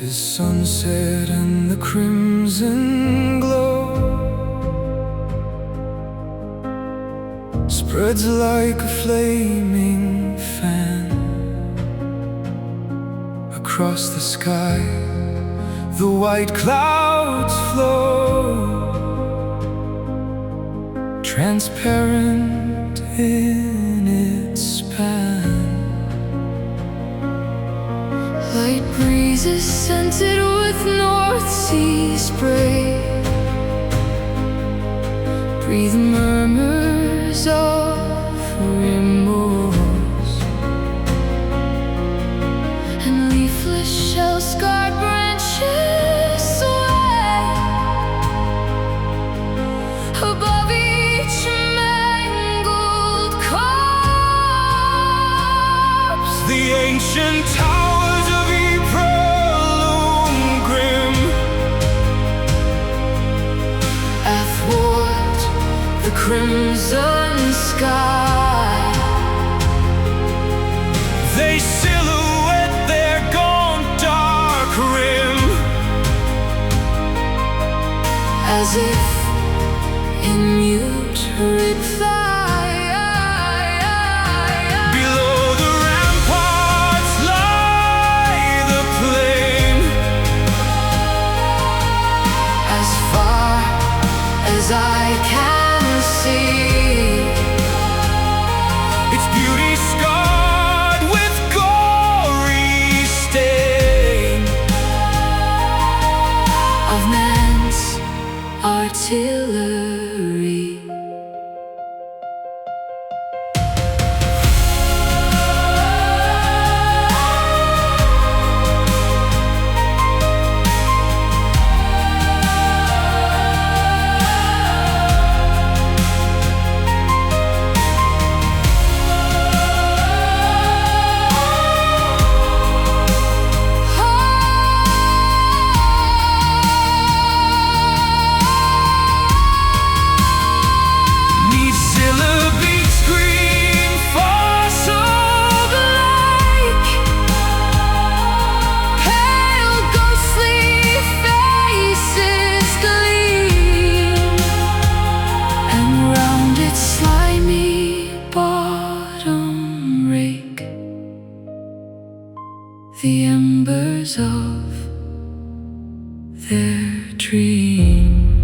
'Tis sunset and the crimson glow spreads like a flaming fan across the sky. The white clouds flow, transparent in its span. Light breezes scented with North Sea spray breathe murmurs of remorse, and leafless shell-scarred branches sway above each mangled corpse. The ancient towers of Ypres loom grim athwart the crimson sky. They silhouette their gaunt dark rim, as if in mute reply. below the ramparts lie the plain. As far as I can see, Its beauty scarred with gory stain of man's artillery. Zillebeke scream fossiled like Pale ghostly faces gleam, and round its slimy bottom rake the embers of their dream.